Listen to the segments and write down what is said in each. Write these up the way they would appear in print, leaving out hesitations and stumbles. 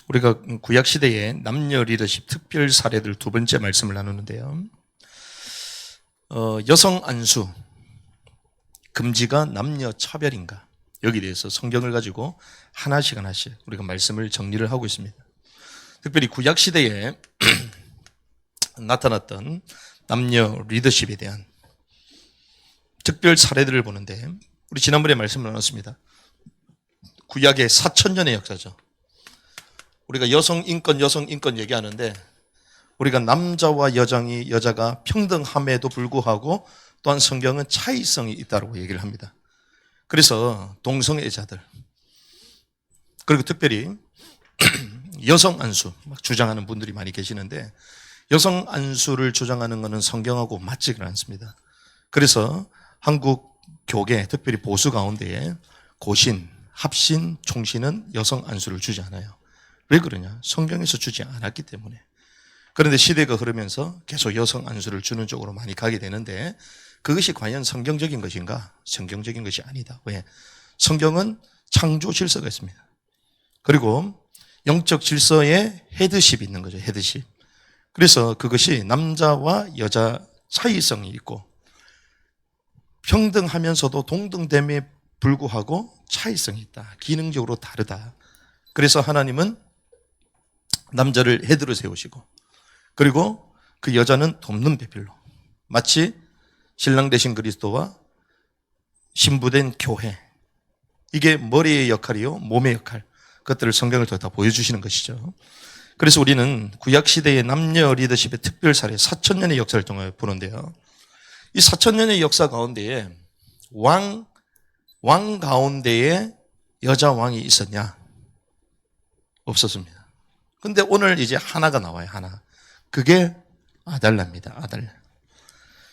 우리가 구약시대의 남녀 리더십 특별 사례들 두 번째 말씀을 나누는데요. 여성 안수, 금지가 남녀 차별인가? 여기에 대해서 성경을 가지고 하나씩 우리가 말씀을 정리를 하고 있습니다. 특별히 구약시대에 나타났던 남녀 리더십에 대한 특별 사례들을 보는데, 우리 지난번에 말씀을 나눴습니다. 구약의 4,000년의 역사죠. 우리가 여성 인권 얘기하는데, 우리가 남자와 여자가 평등함에도 불구하고 또한 성경은 차이성이 있다고 얘기를 합니다. 그래서 동성애자들, 그리고 특별히 여성 안수 막 주장하는 분들이 많이 계시는데, 여성 안수를 주장하는 것은 성경하고 맞지가 않습니다. 그래서 한국 교계, 특별히 보수 가운데에 고신, 합신, 총신은 여성 안수를 주지 않아요. 왜 그러냐? 성경에서 주지 않았기 때문에. 그런데 시대가 흐르면서 계속 여성 안수를 주는 쪽으로 많이 가게 되는데, 그것이 과연 성경적인 것인가? 성경적인 것이 아니다. 왜? 성경은 창조 질서가 있습니다. 그리고 영적 질서에 헤드십이 있는 거죠. 헤드십. 그래서 그것이 남자와 여자 차이성이 있고, 평등하면서도 동등됨에 불구하고 차이성이 있다. 기능적으로 다르다. 그래서 하나님은 남자를 헤드로 세우시고, 그리고 그 여자는 돕는 배필로, 마치 신랑 되신 그리스도와 신부된 교회, 이게 머리의 역할이요 몸의 역할, 그것들을 성경을 통해 다 보여주시는 것이죠. 그래서 우리는 구약시대의 남녀 리더십의 특별 사례 4,000년의 역사를 통해 보는데요, 이 4,000년의 역사 가운데에 왕 가운데에 여자 왕이 있었냐? 없었습니다. 근데 오늘 이제 하나가 나와요. 하나. 그게 아달랴입니다. 아달랴.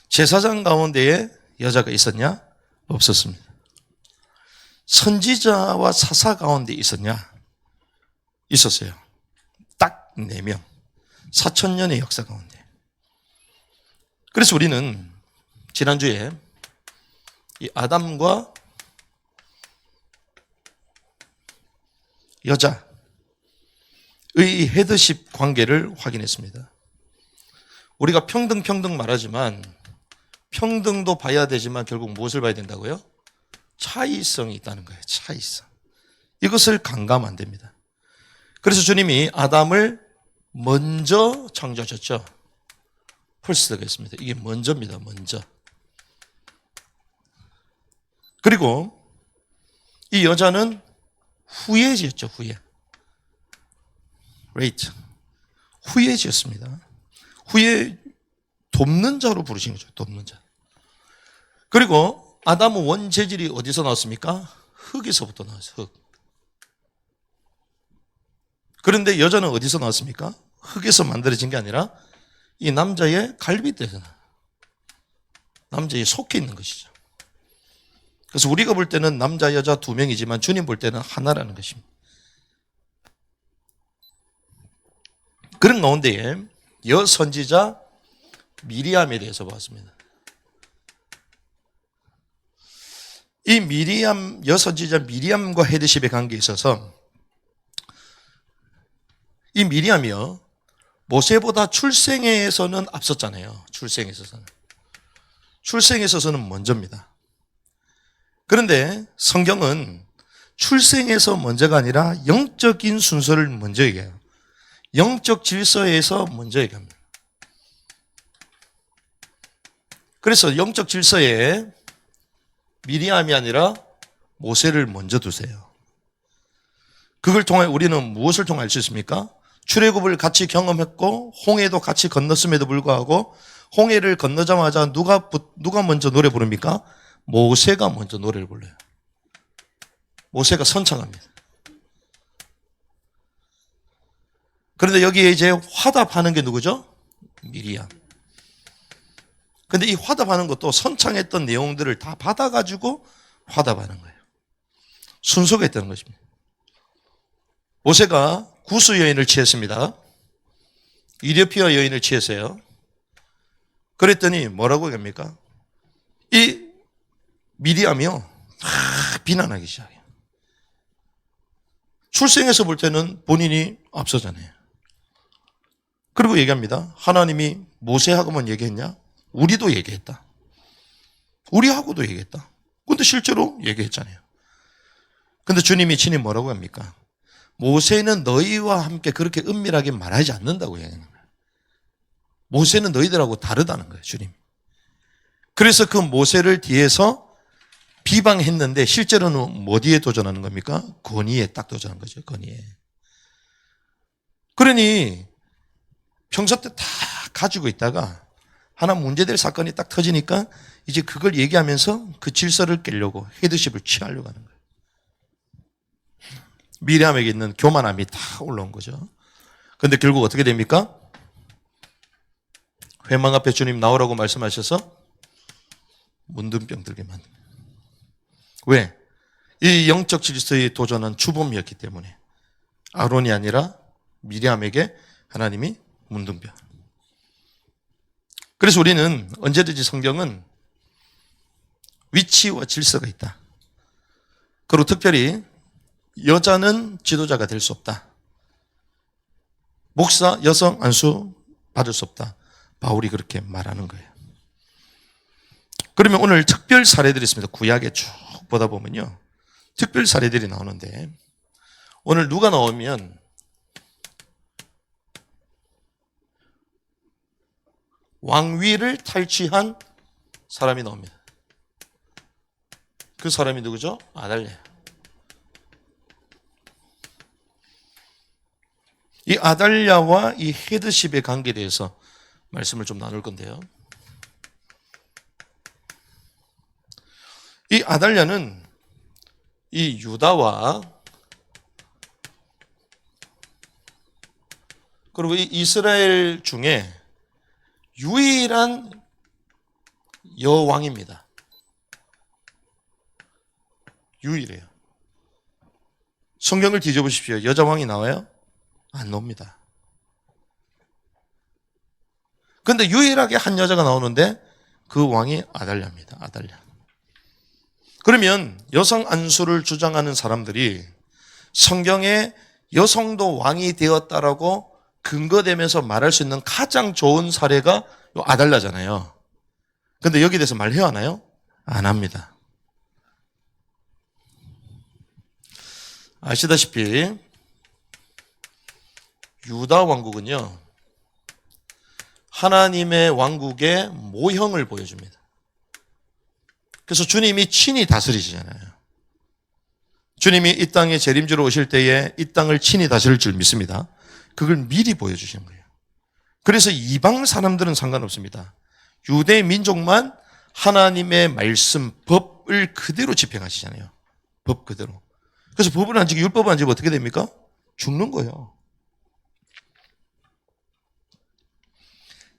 제사장 가운데에 여자가 있었냐? 없었습니다. 선지자와 사사 가운데 있었냐? 있었어요. 딱 4명. 4,000년의 역사 가운데. 그래서 우리는 지난주에 이 아담과 여자의 헤드십 관계를 확인했습니다. 우리가 평등 말하지만, 평등도 봐야 되지만 결국 무엇을 봐야 된다고요? 차이성이 있다는 거예요. 차이성. 이것을 간과하면 안 됩니다. 그래서 주님이 아담을 먼저 창조하셨죠. 펄스가 있습니다. 이게 먼저입니다. 먼저. 그리고 이 여자는 후에 지었죠. 후에. Wait. 후에 지었습니다. 후에 돕는 자로 부르신 거죠. 돕는 자. 그리고 아담은 원재질이 어디서 나왔습니까? 흙에서부터 나왔어요. 흙. 그런데 여자는 어디서 나왔습니까? 흙에서 만들어진 게 아니라 이 남자의 갈비뼈에서, 남자의 속해 있는 것이죠. 그래서 우리가 볼 때는 남자 여자 2명이지만 주님 볼 때는 하나라는 것입니다. 그런 가운데에 여선지자 미리암에 대해서 봤습니다. 이 여선지자 미리암과 헤드십의 관계에 있어서, 이 미리암이요, 모세보다 출생에서는 앞섰잖아요. 출생에 있어서는 먼저입니다. 그런데 성경은 출생에서 먼저가 아니라 영적인 순서를 먼저 얘기해요. 영적 질서에서 먼저 얘기합니다. 그래서 영적 질서에 미리암이 아니라 모세를 먼저 두세요. 그걸 통해 우리는 무엇을 통해 알 수 있습니까? 출애굽을 같이 경험했고 홍해도 같이 건넜음에도 불구하고, 홍해를 건너자마자 누가 먼저 노래 부릅니까? 모세가 먼저 노래를 불러요. 모세가 선창합니다. 그런데 여기에 이제 화답하는 게 누구죠? 미리암. 근데 이 화답하는 것도 선창했던 내용들을 다 받아가지고 화답하는 거예요. 순서가 있다는 것입니다. 모세가 구스 여인을 취했습니다. 이디오피아 여인을 취했어요. 그랬더니 뭐라고 합니까? 이 미리암이요, 비난하기 시작해요. 출생에서 볼 때는 본인이 앞서잖아요. 그리고 얘기합니다. 하나님이 모세하고만 얘기했냐? 우리도 얘기했다. 우리하고도 얘기했다. 근데 실제로 얘기했잖아요. 근데 주님이 친히 뭐라고 합니까? 모세는 너희와 함께 그렇게 은밀하게 말하지 않는다고 얘기하는 거예요. 모세는 너희들하고 다르다는 거예요, 주님. 그래서 그 모세를 뒤에서 비방했는데 실제로는 뭐 뒤에 도전하는 겁니까? 권위에 딱 도전한 거죠, 권위에. 그러니 평소 때 다 가지고 있다가 하나 문제될 사건이 딱 터지니까 이제 그걸 얘기하면서 그 질서를 깨려고 헤드십을 취하려고 하는 거예요. 미리암에게 있는 교만함이 다 올라온 거죠. 그런데 결국 어떻게 됩니까? 회망 앞에 주님 나오라고 말씀하셔서 문둥병 들게 만듭니다. 왜? 이 영적 질서에 도전한 주범이었기 때문에 아론이 아니라 미리암에게 하나님이 문둥병. 그래서 우리는 언제든지 성경은 위치와 질서가 있다. 그리고 특별히 여자는 지도자가 될 수 없다. 목사, 여성, 안수 받을 수 없다. 바울이 그렇게 말하는 거예요. 그러면 오늘 특별 사례들이 있습니다. 구약에 쭉 보다 보면요. 특별 사례들이 나오는데 오늘 누가 나오면 왕위를 탈취한 사람이 나옵니다. 그 사람이 누구죠? 아달랴. 이 아달랴와 이 헤드십의 관계에 대해서 말씀을 좀 나눌 건데요. 이 아달랴는 이 유다와 그리고 이 이스라엘 중에 유일한 여왕입니다. 유일해요. 성경을 뒤져보십시오. 여자 왕이 나와요? 안 나옵니다. 그런데 유일하게 한 여자가 나오는데 그 왕이 아달랴입니다. 아달랴. 그러면 여성 안수를 주장하는 사람들이 성경에 여성도 왕이 되었다라고 근거되면서 말할 수 있는 가장 좋은 사례가 아달랴잖아요. 그런데 여기에 대해서 말해야 하나요? 안 합니다. 아시다시피 유다 왕국은요, 하나님의 왕국의 모형을 보여줍니다. 그래서 주님이 친히 다스리시잖아요. 주님이 이 땅에 재림주로 오실 때에 이 땅을 친히 다스릴 줄 믿습니다. 그걸 미리 보여주시는 거예요. 그래서 이방 사람들은 상관없습니다. 유대 민족만 하나님의 말씀, 법을 그대로 집행하시잖아요. 법 그대로. 그래서 법을 안 지키고 율법을 안 지키면 어떻게 됩니까? 죽는 거예요.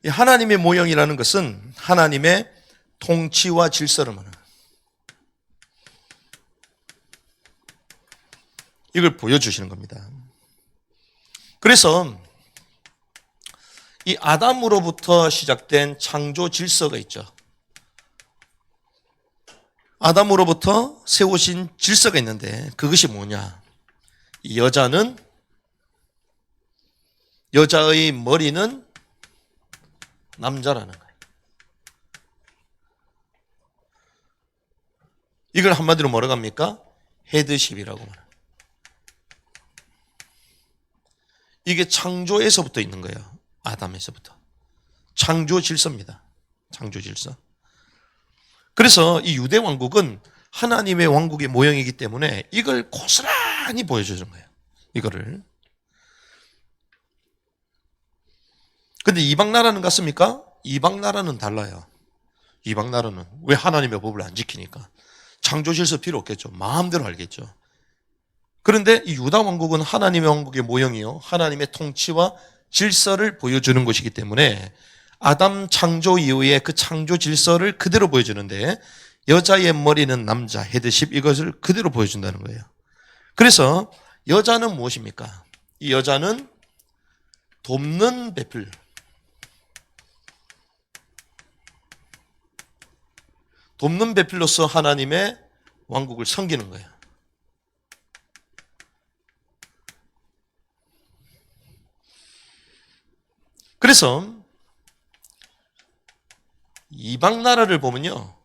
이 하나님의 모형이라는 것은 하나님의 통치와 질서를 말합니다. 이걸 보여주시는 겁니다. 그래서 이 아담으로부터 시작된 창조 질서가 있죠. 아담으로부터 세우신 질서가 있는데 그것이 뭐냐? 이 여자의 머리는 남자라는 거예요. 이걸 한마디로 뭐라고 합니까? 헤드십이라고 말합니다. 이게 창조에서부터 있는 거예요. 아담에서부터. 창조 질서입니다. 창조 질서. 그래서 이 유대 왕국은 하나님의 왕국의 모형이기 때문에 이걸 고스란히 보여주는 거예요. 이거를. 근데 이방 나라는 같습니까? 이방 나라는 달라요. 이방 나라는 왜 하나님의 법을 안 지키니까? 창조 질서 필요 없겠죠. 마음대로 알겠죠. 그런데 이 유다 왕국은 하나님의 왕국의 모형이요, 하나님의 통치와 질서를 보여주는 것이기 때문에 아담 창조 이후에 그 창조 질서를 그대로 보여주는데 여자의 머리는 남자, 헤드십, 이것을 그대로 보여준다는 거예요. 그래서 여자는 무엇입니까? 이 여자는 돕는 배필, 돕는 배필로서 하나님의 왕국을 섬기는 거예요. 그래서 이방 나라를 보면요,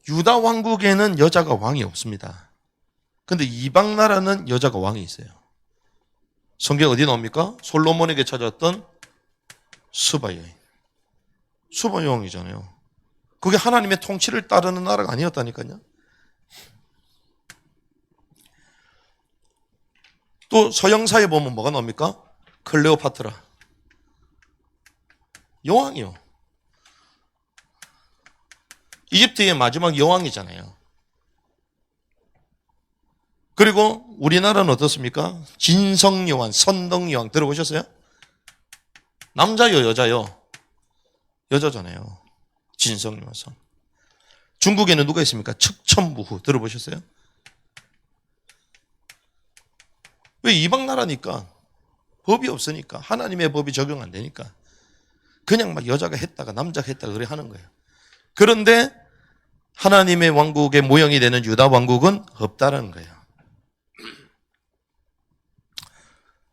유다 왕국에는 여자가 왕이 없습니다. 근데 이방 나라는 여자가 왕이 있어요. 성경 어디 나옵니까? 솔로몬에게 찾아왔던 스바 여인. 스바 여왕이잖아요. 그게 하나님의 통치를 따르는 나라가 아니었다니까요. 또 서양사에 보면 뭐가 나옵니까? 클레오파트라. 여왕이요. 이집트의 마지막 여왕이잖아요. 그리고 우리나라는 어떻습니까? 진성여왕, 선덕여왕 들어보셨어요? 남자요, 여자요? 여자잖아요. 진성여왕. 중국에는 누가 있습니까? 측천무후 들어보셨어요? 왜? 이방 나라니까. 법이 없으니까. 하나님의 법이 적용 안 되니까. 그냥 막 여자가 했다가 남자가 했다가 그래 하는 거예요. 그런데 하나님의 왕국의 모형이 되는 유다 왕국은 없다라는 거예요.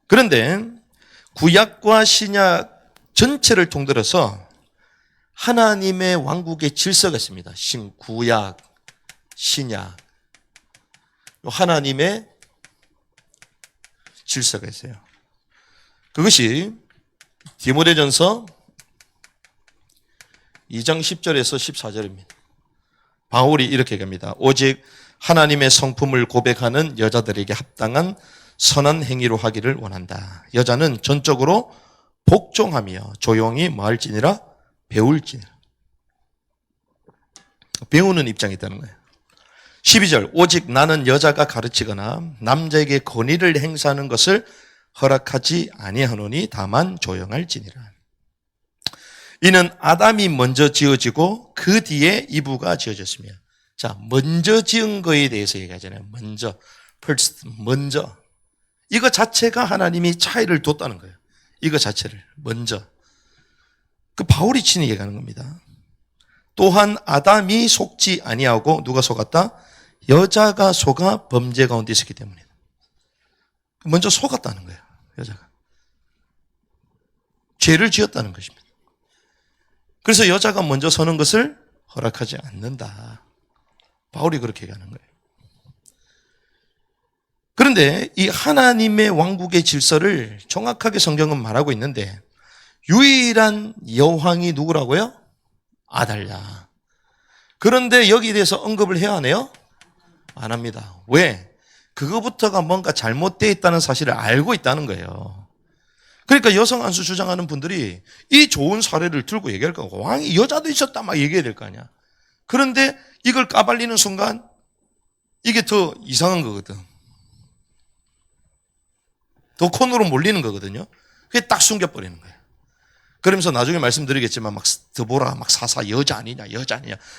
그런데 구약과 신약 전체를 통틀어서 하나님의 왕국의 질서가 있습니다. 구약, 신약. 하나님의 질서가 있어요. 그것이 디모데전서 2장 10절에서 14절입니다. 바울이 이렇게 얘기합니다. 오직 하나님의 성품을 고백하는 여자들에게 합당한 선한 행위로 하기를 원한다. 여자는 전적으로 복종하며 조용히 뭐 할지니라? 배울지니라. 배우는 입장이 있다는 거예요. 12절 오직 나는 여자가 가르치거나 남자에게 권위를 행사하는 것을 허락하지 아니하노니 다만 조용할지니라. 이는 아담이 먼저 지어지고 그 뒤에 이브가 지어졌으며. 자, 먼저 지은 거에 대해서 얘기하잖아요. 먼저, first, 먼저. 이거 자체가 하나님이 차이를 뒀다는 거예요. 이거 자체를 먼저. 그 바울이 친히 얘기하는 겁니다. 또한 아담이 속지 아니하고 누가 속았다? 여자가 속아 범죄 가운데 있었기 때문이다. 먼저 속았다는 거예요. 여자가. 죄를 지었다는 것입니다. 그래서 여자가 먼저 서는 것을 허락하지 않는다. 바울이 그렇게 얘기하는 거예요. 그런데 이 하나님의 왕국의 질서를 정확하게 성경은 말하고 있는데 유일한 여왕이 누구라고요? 아달랴. 그런데 여기에 대해서 언급을 해야 하네요? 안 합니다. 왜? 그거부터가 뭔가 잘못되어 있다는 사실을 알고 있다는 거예요. 그러니까 여성 안수 주장하는 분들이 이 좋은 사례를 들고 얘기할 거고 왕이 여자도 있었다 막 얘기해야 될 거 아니야. 그런데 이걸 까발리는 순간 이게 더 이상한 거거든. 더 코너로 몰리는 거거든요. 그게 딱 숨겨버리는 거예요. 그러면서 나중에 말씀드리겠지만 막 드보라 막 사사 여자 아니냐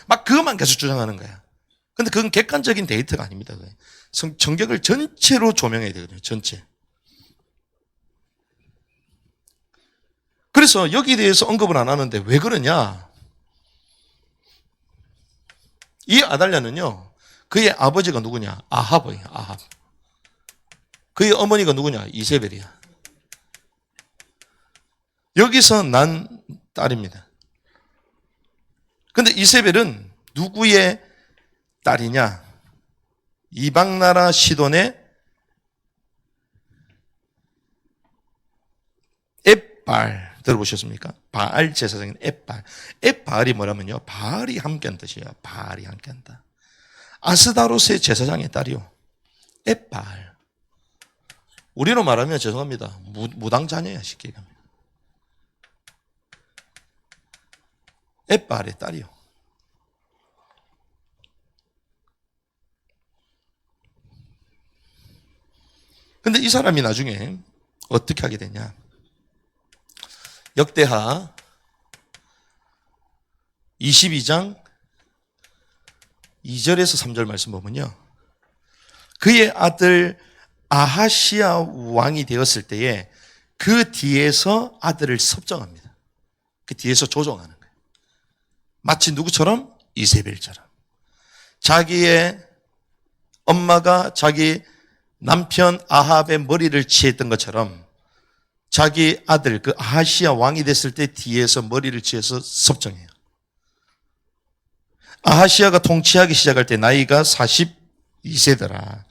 막 그것만 계속 주장하는 거야. 근데 그건 객관적인 데이터가 아닙니다. 성경을 전체로 조명해야 되거든요. 전체. 그래서 여기에 대해서 언급을 안 하는데 왜 그러냐? 이 아달랴는요, 그의 아버지가 누구냐? 아합이에요, 아합. 그의 어머니가 누구냐? 이세벨이야. 여기서 난 딸입니다. 근데 이세벨은 누구의 딸이냐? 이방나라 시돈의 엣발. 들어보셨습니까? 바알 제사장인 엣발. 엣바알이 뭐라면요? 바알이 함께한 뜻이에요. 바알이 함께한다. 아스다로스의 제사장의 딸이요. 엣바알. 우리로 말하면 죄송합니다. 무당자녀야, 쉽게 얘기하면. 엣바알의 딸이요. 근데 이 사람이 나중에 어떻게 하게 되냐? 역대하 22장 2절에서 3절 말씀 보면요. 그의 아들 아하시아 왕이 되었을 때에 그 뒤에서 아들을 섭정합니다. 그 뒤에서 조종하는 거예요. 마치 누구처럼? 이세벨처럼. 자기의 엄마가 자기 남편 아합의 머리를 치했던 것처럼 자기 아들 그 아하시아 왕이 됐을 때 뒤에서 머리를 치어서 섭정해요. 아하시아가 통치하기 시작할 때 나이가 42세더라.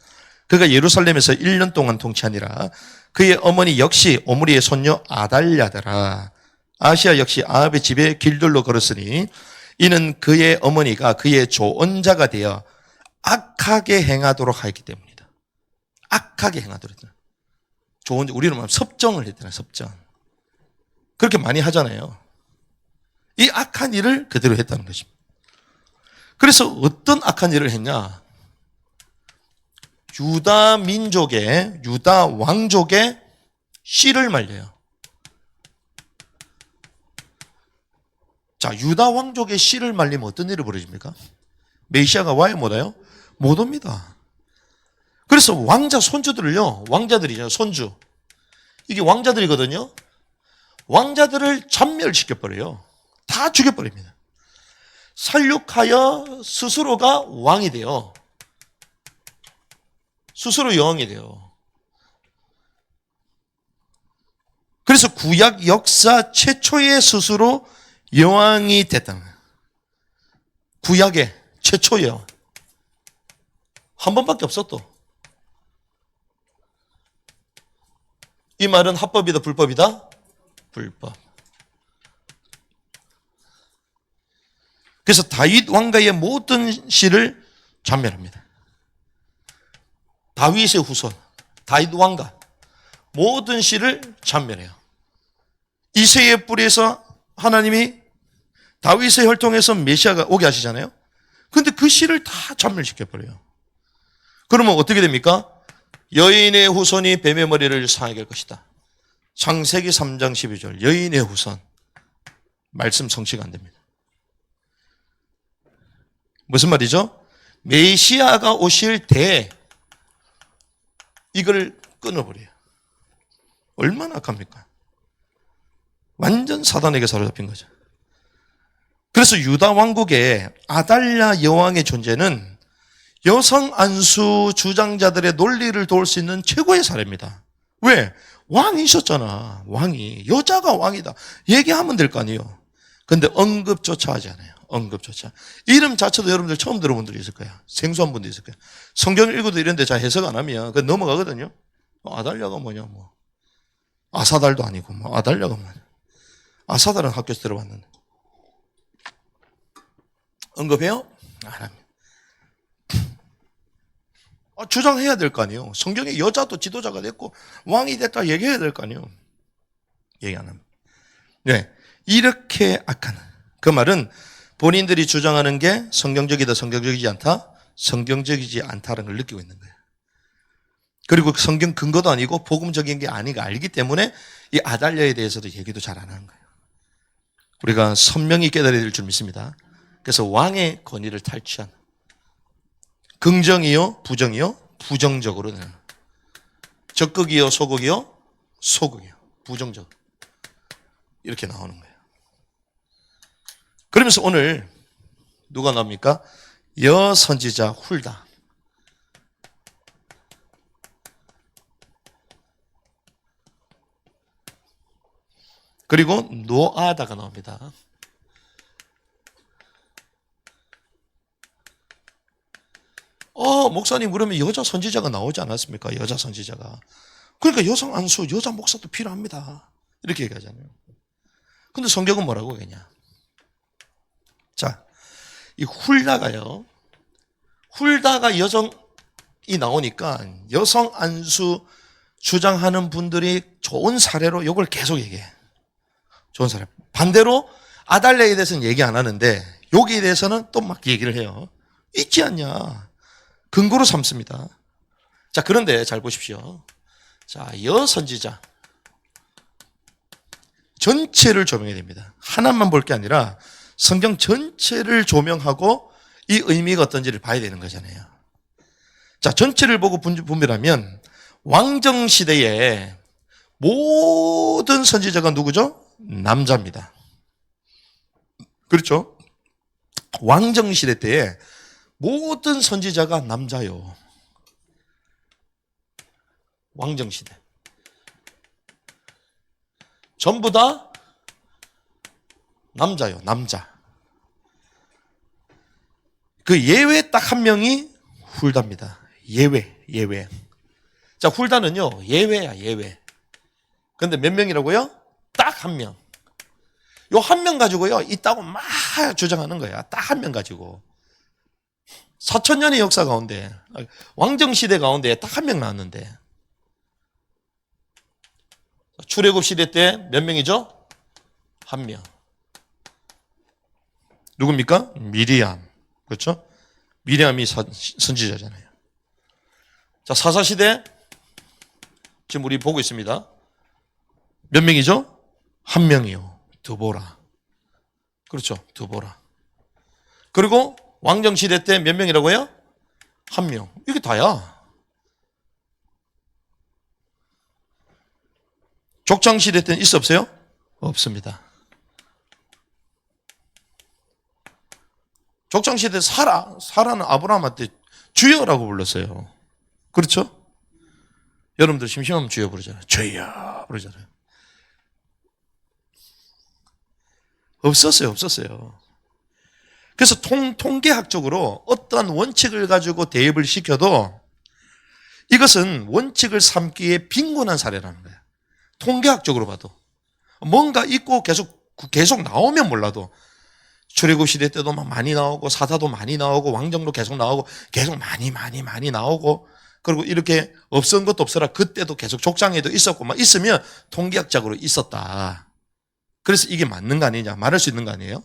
그가 예루살렘에서 1년 동안 통치하니라. 그의 어머니 역시 오므리의 손녀 아달랴더라. 아하시아 역시 아합의 집에 길들로 걸었으니 이는 그의 어머니가 그의 조언자가 되어 악하게 행하도록 하였기 때문이다. 악하게 행하도록 했다. 조언자, 우리는 말하면 섭정을 했잖아요. 섭정. 그렇게 많이 하잖아요. 이 악한 일을 그대로 했다는 것입니다. 그래서 어떤 악한 일을 했냐? 유다 민족의, 유다 왕족의 씨를 말려요. 자, 유다 왕족의 씨를 말리면 어떤 일이 벌어집니까? 메시아가 와요, 못 와요? 못 옵니다. 그래서 왕자 손주들을요, 왕자들이죠, 손주. 이게 왕자들이거든요. 왕자들을 전멸시켜버려요. 다 죽여버립니다. 살육하여 스스로가 왕이 돼요. 스스로 여왕이 돼요. 그래서 구약 역사 최초의 스스로 여왕이 됐다는 거예요. 구약의 최초 여왕. 한 번밖에 없었어. 이 말은 합법이다, 불법이다? 불법. 그래서 다윗 왕가의 모든 씨를 전멸합니다. 다윗의 후손, 다윗 왕가 모든 씨를 전멸해요. 이새의 뿌리에서 하나님이 다윗의 혈통에서 메시아가 오게 하시잖아요. 그런데 그 씨를 다 전멸시켜버려요. 그러면 어떻게 됩니까? 여인의 후손이 뱀의 머리를 상하게 할 것이다. 창세기 3장 12절 여인의 후손. 말씀 성취가 안 됩니다. 무슨 말이죠? 메시아가 오실 때 이걸 끊어버려요. 얼마나 악합니까? 완전 사단에게 사로잡힌 거죠. 그래서 유다 왕국의 아달랴 여왕의 존재는 여성 안수 주장자들의 논리를 도울 수 있는 최고의 사례입니다. 왜? 왕이셨잖아. 왕이. 여자가 왕이다. 얘기하면 될 거 아니에요. 근데 언급조차 하지 않아요. 언급조차. 이름 자체도 여러분들 처음 들어본 분들이 있을 거야. 생소한 분도 있을 거야. 성경을 읽어도 이런데 잘 해석 안 하면 그건 넘어가거든요. 아달랴가 뭐냐, 뭐. 아사달도 아니고, 뭐. 아달랴가 뭐냐. 아사달은 학교에서 들어봤는데. 언급해요? 안 합니다. 주장해야 될 거 아니에요. 성경에 여자도 지도자가 됐고 왕이 됐다 얘기해야 될 거 아니에요. 얘기 안 합니다. 네, 이렇게 악한 그 말은 본인들이 주장하는 게 성경적이다, 성경적이지 않다, 성경적이지 않다는 걸 느끼고 있는 거예요. 그리고 성경 근거도 아니고 복음적인 게 아니가 알기 때문에 이 아달랴에 대해서도 얘기도 잘 안 하는 거예요. 우리가 선명히 깨달아야 될 줄 믿습니다. 그래서 왕의 권위를 탈취한 긍정이요, 부정이요, 부정적으로 적극이요, 소극이요, 소극이요, 부정적 이렇게 나오는 거예요. 그러면서 오늘 누가 나옵니까? 여선지자 훌다. 그리고 노아다가 나옵니다. 목사님 그러면 여자 선지자가 나오지 않았습니까? 여자 선지자가. 그러니까 여성 안수, 여자 목사도 필요합니다. 이렇게 얘기하잖아요. 근데 성경은 뭐라고 얘기하냐? 자, 이 훌다가요. 훌다가 여성이 나오니까 여성 안수 주장하는 분들이 좋은 사례로 이걸 계속 얘기해. 좋은 사례. 반대로 아달랴에 대해서는 얘기 안 하는데 여기에 대해서는 또 막 얘기를 해요. 있지 않냐? 근거로 삼습니다. 자, 그런데 잘 보십시오. 자, 여선지자 전체를 조명해야 됩니다. 하나만 볼 게 아니라 성경 전체를 조명하고 이 의미가 어떤지를 봐야 되는 거잖아요. 자, 전체를 보고 분별하면 왕정 시대에 모든 선지자가 누구죠? 남자입니다. 그렇죠? 왕정 시대 때에 모든 선지자가 남자요. 왕정 시대. 전부 다 남자요, 남자. 그 예외 딱 한 명이 훌다입니다. 예외. 자, 훌다는요, 예외야, 예외. 근데 몇 명이라고요? 딱 한 명. 요 한 명 가지고요, 있다고 막 주장하는 거야. 딱 한 명 가지고. 4,000년의 역사 가운데, 왕정시대 가운데 딱 한 명 나왔는데, 출애굽 시대 때 몇 명이죠? 한 명. 누굽니까? 미리암. 그렇죠? 미리암이 선지자잖아요. 자, 사사시대 지금 우리 보고 있습니다. 몇 명이죠? 한 명이요. 드보라. 그렇죠. 드보라. 그리고 왕정시대 때 몇 명이라고요? 한 명. 이게 다야. 족장시대 때는 있어 없어요? 없습니다. 족장시대 사라는 아브라함한테 주여라고 불렀어요. 그렇죠? 여러분들 심심하면 주여 부르잖아요. 주여 부르잖아요. 없었어요. 그래서 통계학적으로 어떠한 원칙을 가지고 대입을 시켜도 이것은 원칙을 삼기에 빈곤한 사례라는 거예요. 통계학적으로 봐도. 뭔가 있고 계속 나오면 몰라도 출애굽 시대 때도 많이 나오고 사사도 많이 나오고 왕정도 계속 나오고 계속 많이 나오고 그리고 이렇게 없은 것도 없어라 그때도 계속 족장에도 있었고 막 있으면 통계학적으로 있었다. 그래서 이게 맞는 거 아니냐 말할 수 있는 거 아니에요?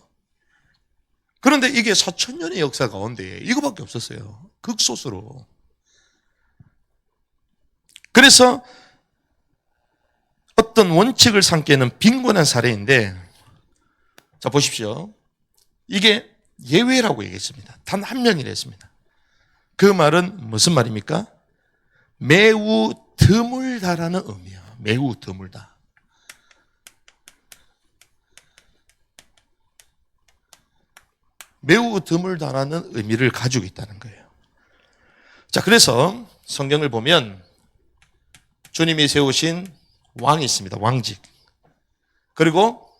그런데 이게 4,000년의 역사 가운데 이거밖에 없었어요. 극소수로. 그래서 어떤 원칙을 삼기에는 빈곤한 사례인데 자 보십시오. 이게 예외라고 얘기했습니다. 단 한 명이라 했습니다. 그 말은 무슨 말입니까? 매우 드물다라는 의미예요. 매우 드물다. 매우 드물다라는 의미를 가지고 있다는 거예요. 자, 그래서 성경을 보면 주님이 세우신 왕이 있습니다. 왕직. 그리고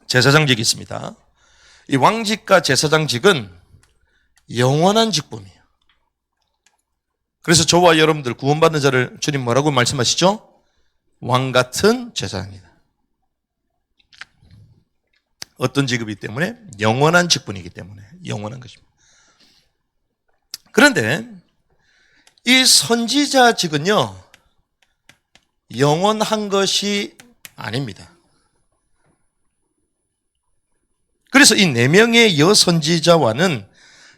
제사장직이 있습니다. 이 왕직과 제사장직은 영원한 직분이에요. 그래서 저와 여러분들 구원받는 자를 주님 뭐라고 말씀하시죠? 왕 같은 제사장이다. 어떤 직업이기 때문에? 영원한 직분이기 때문에 영원한 것입니다. 그런데 이 선지자직은요 영원한 것이 아닙니다. 그래서 이 4명의 여선지자와는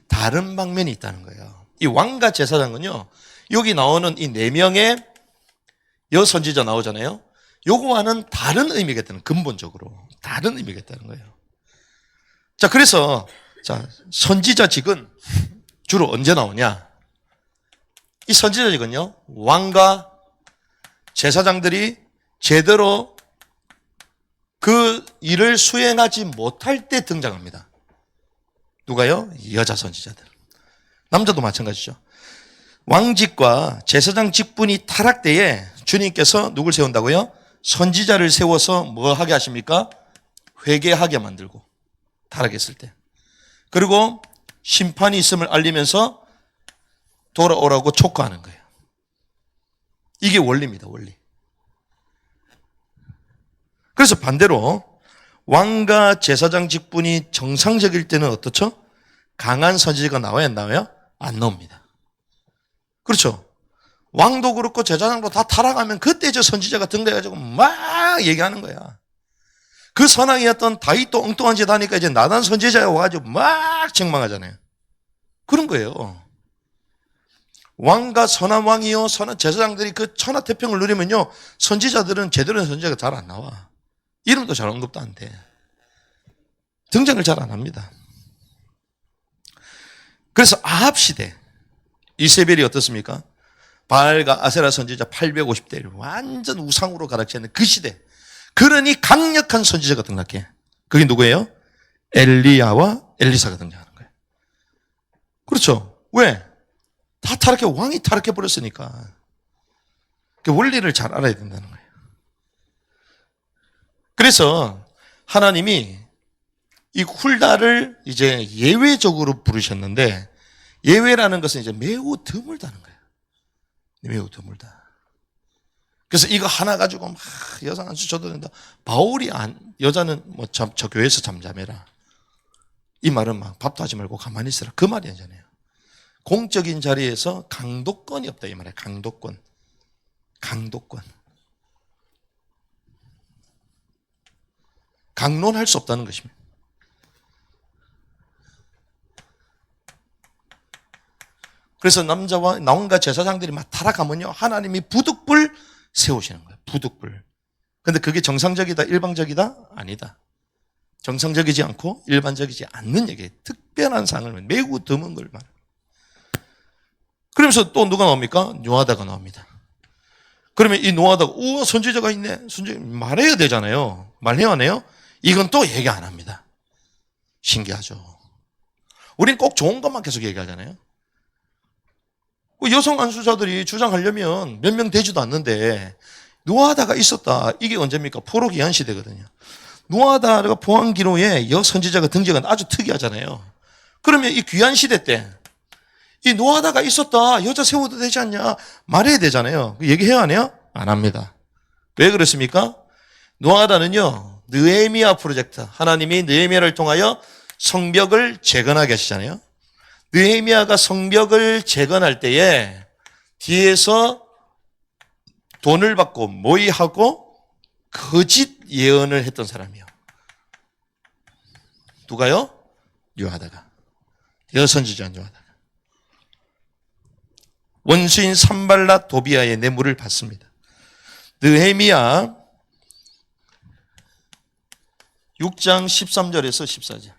다른 방면이 있다는 거예요. 이 왕과 제사장은요 여기 나오는 이 4명의 여선지자 나오잖아요. 요거와는 다른 의미겠다는, 근본적으로 다른 의미겠다는 거예요. 자, 그래서 선지자직은 주로 언제 나오냐? 이 선지자직은요 왕과 제사장들이 제대로 그 일을 수행하지 못할 때 등장합니다. 누가요? 여자 선지자들. 남자도 마찬가지죠. 왕직과 제사장 직분이 타락 때에 주님께서 누굴 세운다고요? 선지자를 세워서 뭐 하게 하십니까? 회개하게 만들고, 타락했을 때. 그리고 심판이 있음을 알리면서 돌아오라고 촉구하는 거예요. 이게 원리입니다, 원리. 그래서 반대로 왕과 제사장 직분이 정상적일 때는 어떻죠? 강한 선지자가 나와야 안 나와요? 안 나옵니다. 그렇죠? 왕도 그렇고 제사장도 다 타락하면 그때 저 선지자가 등장해가지고 막 얘기하는 거야. 그 선왕이었던 다윗도 엉뚱한 짓 하니까 이제 나단 선지자가 와가지고 막 책망하잖아요. 그런 거예요. 왕과 선한 왕이요, 선한 제사장들이 그 천하태평을 누리면요, 선지자들은 제대로 된 선지자가 잘 안 나와. 이름도 잘 언급도 안 돼. 등장을 잘 안 합니다. 그래서 아합 시대, 이세벨이 어떻습니까? 바알과 아세라 선지자 850대를 완전 우상으로 가락지는 그 시대. 그러니 강력한 선지자가 등장해. 그게 누구예요? 엘리야와 엘리사가 등장하는 거예요. 그렇죠? 왜? 다 타락해, 왕이 타락해 버렸으니까. 그 원리를 잘 알아야 된다는 거예요. 그래서 하나님이 이 훌다를 이제 예외적으로 부르셨는데, 예외라는 것은 이제 매우 드물다는 거예요. 매우 드물다. 그래서 이거 하나 가지고 막 여자 안수 줘도 된다. 바울이 여자는 뭐 저 교회에서 잠잠해라. 이 말은 막 밥도 하지 말고 가만히 있으라. 그 말이 아니잖아요. 공적인 자리에서 강도권이 없다 이 말이에요. 강도권. 강론할 수 없다는 것입니다. 그래서 나온과 제사장들이 막 타락하면요, 하나님이 부득불 세우시는 거예요. 부득불. 근데 그게 정상적이다, 일방적이다? 아니다. 정상적이지 않고 일반적이지 않는 얘기예요. 특별한 상을, 매우 드문 걸 말해요. 그러면서 또 누가 나옵니까? 노아다가 나옵니다. 그러면 이 노아다가, 우와, 선지자가 있네. 말해야 되잖아요. 말해야 하네요? 이건 또 얘기 안 합니다. 신기하죠. 우린 꼭 좋은 것만 계속 얘기하잖아요. 여성 안수자들이 주장하려면 몇 명 되지도 않는데, 노아다가 있었다. 이게 언제입니까? 포로기한 시대거든요. 노아다가 포항기로에 여선지자가 등장한 아주 특이하잖아요. 그러면 이 귀한 시대 때, 이 노아다가 있었다. 여자 세워도 되지 않냐? 말해야 되잖아요. 얘기해야 하네요? 안 합니다. 왜 그렇습니까? 노아다는요, 느헤미야 프로젝트. 하나님이 느헤미야를 통하여 성벽을 재건하게 하시잖아요. 느헤미야가 성벽을 재건할 때에 뒤에서 돈을 받고 모의하고 거짓 예언을 했던 사람이요. 누가요? 요하다가. 여선지자 요하다가. 원수인 산발랏 도비아의 뇌물을 받습니다. 느헤미야 6장 13절에서 14절.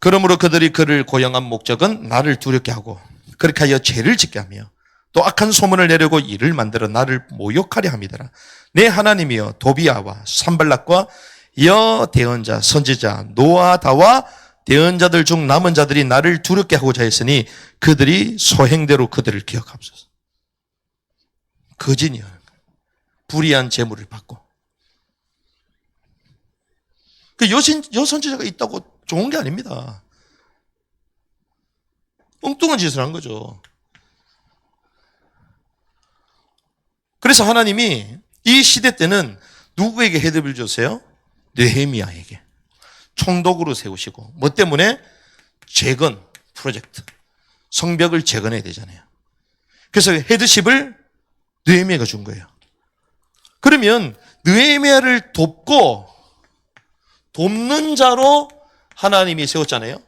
그러므로 그들이 그를 고용한 목적은 나를 두렵게 하고 그렇게 하여 죄를 짓게 하며 또 악한 소문을 내려고 일을 만들어 나를 모욕하려 함이더라. 내 하나님이여 도비아와 산발락과 여 대언자 선지자 노아다와 대언자들 중 남은 자들이 나를 두렵게 하고자 했으니 그들이 소행대로 그들을 기억하옵소서. 거짓이요. 불의한 재물을 받고. 그 여선지자가 있다고 좋은 게 아닙니다. 엉뚱한 짓을 한 거죠. 그래서 하나님이 이 시대 때는 누구에게 헤드를 줬어요? 느헤미야에게. 총독으로 세우시고. 뭐 때문에? 재건 프로젝트. 성벽을 재건해야 되잖아요. 그래서 헤드십을 느헤미야가 준 거예요. 그러면 느헤미야를 돕는 자로 하나님이 세웠잖아요.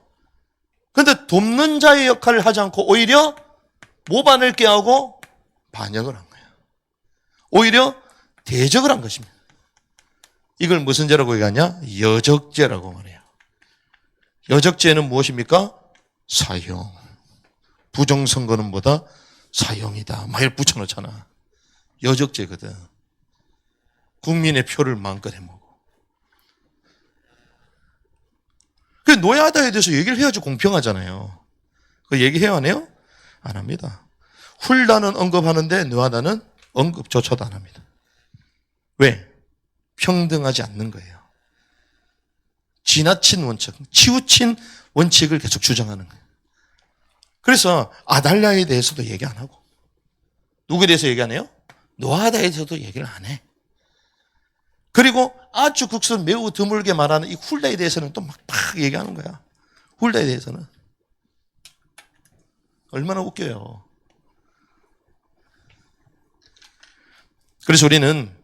그런데 돕는 자의 역할을 하지 않고 오히려 모반을 꾀하고 반역을 한 거예요. 오히려 대적을 한 것입니다. 이걸 무슨 죄라고 얘기하냐? 여적죄라고 말해요. 여적죄는 무엇입니까? 사형. 부정선거는 뭐다? 사형이다. 막 이렇게 붙여놓잖아. 여적죄거든. 국민의 표를 마음껏 해먹어. 그 노야다에 대해서 얘기를 해야지 공평하잖아요. 그 얘기해야 하네요? 안 합니다. 훌다는 언급하는데 노야다는 언급조차도 안 합니다. 왜? 평등하지 않는 거예요. 지나친 원칙, 치우친 원칙을 계속 주장하는 거예요. 그래서 아달랴에 대해서도 얘기 안 하고, 누구에 대해서 얘기 안 해요? 노아다에 대해서도 얘기를 안 해. 그리고 아주 극소수 매우 드물게 말하는 이 훌다에 대해서는 또 막 얘기하는 거야. 훌다에 대해서는. 얼마나 웃겨요. 그래서 우리는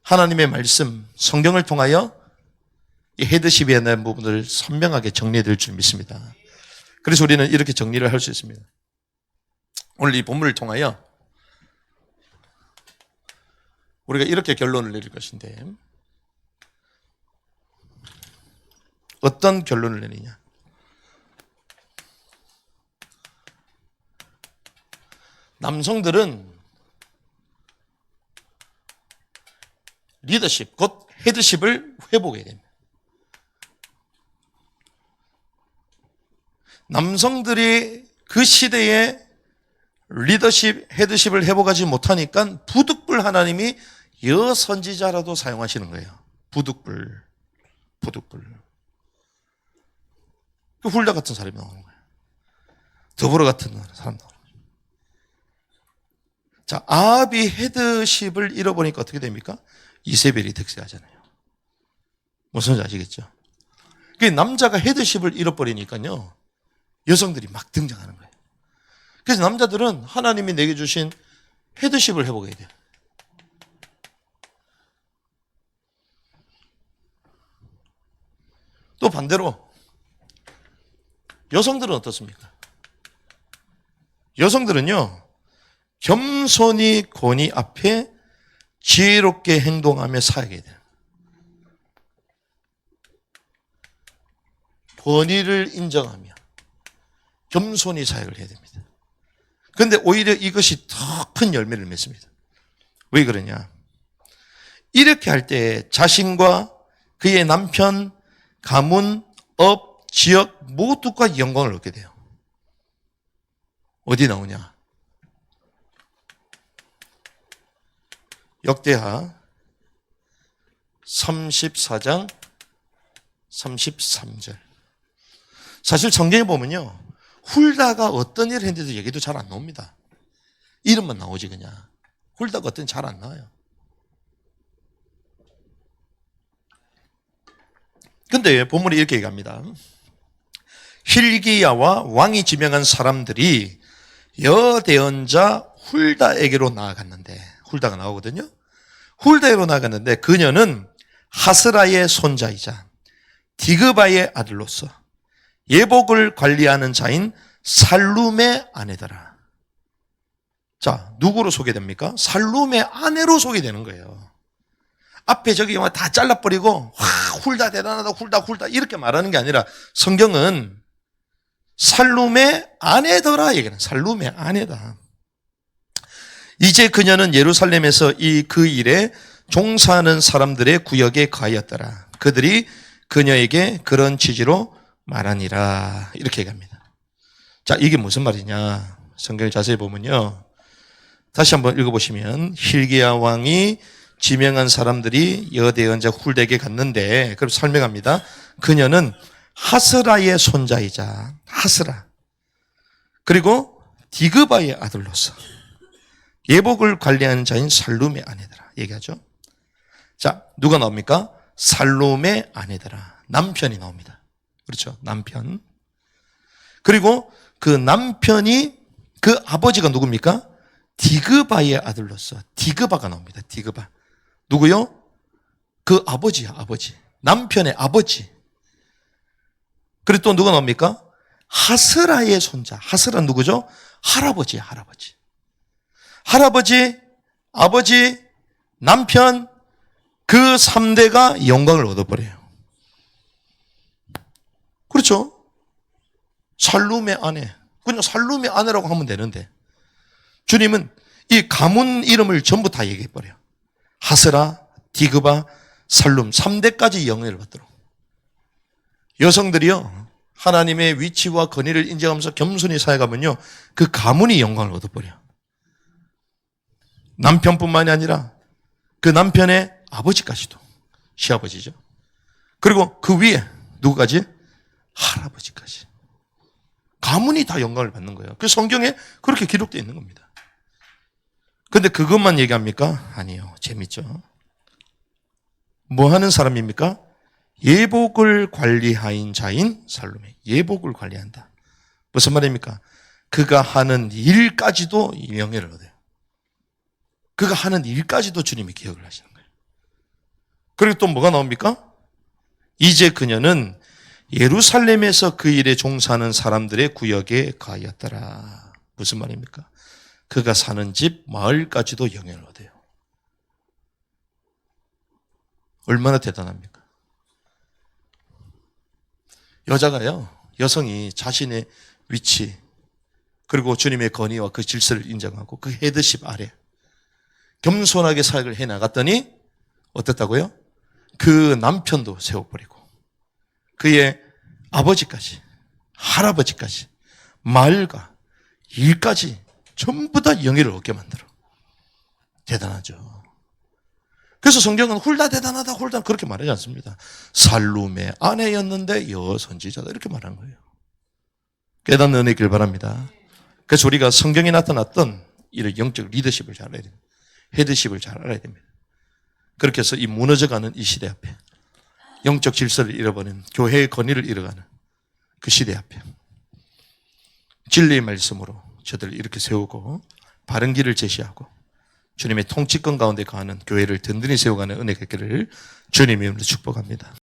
하나님의 말씀, 성경을 통하여 이 헤드십에 대한 부분을 선명하게 정리해드릴 줄 믿습니다. 그래서 우리는 이렇게 정리를 할 수 있습니다. 오늘 이 본문을 통하여 우리가 이렇게 결론을 내릴 것인데, 어떤 결론을 내리냐? 남성들은 리더십, 곧 헤드십을 회복해야 됩니다. 남성들이 그 시대에 리더십, 헤드십을 회복하지 못하니까 부득불 하나님이 여선지자라도 사용하시는 거예요. 부득불. 그 훌다 같은 사람이 나오는 거예요. 더불어 같은 사람 나오는 거예요. 자, 아합이 헤드십을 잃어버리니까 어떻게 됩니까? 이세벨이 득세하잖아요. 무슨 지 아시겠죠? 그 남자가 헤드십을 잃어버리니까요, 여성들이 막 등장하는 거예요. 그래서 남자들은 하나님이 내게 주신 헤드십을 회복해야 돼요. 또 반대로 여성들은 어떻습니까? 여성들은요, 겸손히 권위 앞에 지혜롭게 행동하며 살아야 돼요. 권위를 인정하며 겸손히 사역을 해야 됩니다. 그런데 오히려 이것이 더 큰 열매를 맺습니다. 왜 그러냐? 이렇게 할 때 자신과 그의 남편, 가문, 업, 지역 모두가 영광을 얻게 돼요. 어디 나오냐? 역대하 34장 33절. 사실 성경에 보면요, 훌다가 어떤 일을 했는지도 얘기도 잘 안 나옵니다. 이름만 나오지 그냥. 훌다가 어떤 일 잘 안 나와요. 근데 본문이 이렇게 얘기합니다. hil기야와 왕이 지명한 사람들이 여대언자 훌다에게로 나아갔는데, 훌다가 나오거든요. 훌다에게로 나아갔는데 그녀는 하스라의 손자이자 디그바의 아들로서 예복을 관리하는 자인 살룸의 아내더라. 자, 누구로 소개됩니까? 살룸의 아내로 소개되는 거예요. 앞에 저기 다 잘라버리고 와, 훌다 대단하다, 훌다 이렇게 말하는 게 아니라 성경은 살룸의 아내더라 얘기는, 살룸의 아내다. 이제 그녀는 예루살렘에서 그 일에 종사하는 사람들의 구역에 가하였더라. 그들이 그녀에게 그런 취지로 말하니라. 이렇게 얘기합니다. 자, 이게 무슨 말이냐? 성경을 자세히 보면요, 다시 한번 읽어보시면, hil기야 왕이 지명한 사람들이 여대언자 훌다에게 갔는데, 그럼 설명합니다. 그녀는 하스라의 손자이자 하스라, 그리고 디그바의 아들로서 예복을 관리하는 자인 살룸의 아내더라 얘기하죠. 자, 누가 나옵니까? 살룸의 아내더라. 남편이 나옵니다. 그렇죠, 남편. 그리고 그 남편이, 그 아버지가 누굽니까? 디그바의 아들로서 디그바가 나옵니다. 디그바. 누구요? 그 아버지야, 아버지. 남편의 아버지. 그리고 또 누가 나옵니까? 하스라의 손자. 하스라 누구죠? 할아버지야, 할아버지. 할아버지, 아버지, 남편, 그 3대가 영광을 얻어버려요. 그렇죠? 살룸의 아내. 그냥 살룸의 아내라고 하면 되는데, 주님은 이 가문 이름을 전부 다 얘기해버려요. 하스라, 디그바, 살룸 3대까지 영예를 받도록. 여성들이요, 하나님의 위치와 권위를 인정하면서 겸손히 살아가면요, 그 가문이 영광을 얻어버려요. 남편뿐만이 아니라 그 남편의 아버지까지도, 시아버지죠. 그리고 그 위에 누구까지? 할아버지까지. 가문이 다 영광을 받는 거예요. 그 성경에 그렇게 기록되어 있는 겁니다. 근데 그것만 얘기합니까? 아니요. 재밌죠. 뭐 하는 사람입니까? 예복을 관리하인 자인 살룸에. 예복을 관리한다. 무슨 말입니까? 그가 하는 일까지도 명예를 얻어요. 그가 하는 일까지도 주님이 기억을 하시는 거예요. 그리고 또 뭐가 나옵니까? 이제 그녀는 예루살렘에서 그 일에 종사하는 사람들의 구역에 가하였더라. 무슨 말입니까? 그가 사는 집, 마을까지도 영향을 얻어요. 얼마나 대단합니까? 여자가요, 여성이 자신의 위치, 그리고 주님의 권위와 그 질서를 인정하고 그 헤드십 아래 겸손하게 사역을 해 나갔더니 어땠다고요? 그 남편도 세워버리고 그의 아버지까지, 할아버지까지, 말과 일까지 전부 다 영예를 얻게 만들어. 대단하죠. 그래서 성경은 훌다 대단하다 훌다 그렇게 말하지 않습니다. 살룸의 아내였는데 여선지자다 이렇게 말한 거예요. 깨닫는 은혜 있길 바랍니다. 그래서 우리가 성경에 나타났던 이런 영적 리더십을 잘 알아야 됩니다. 헤드십을 잘 알아야 됩니다. 그렇게 해서 이 무너져가는 이 시대 앞에 영적 질서를 잃어버린 교회의 권위를 잃어가는 그 시대 앞에 진리의 말씀으로 저들을 이렇게 세우고 바른 길을 제시하고 주님의 통치권 가운데 거하는 교회를 든든히 세워가는 은혜가 있기를 주님의 이름으로 축복합니다.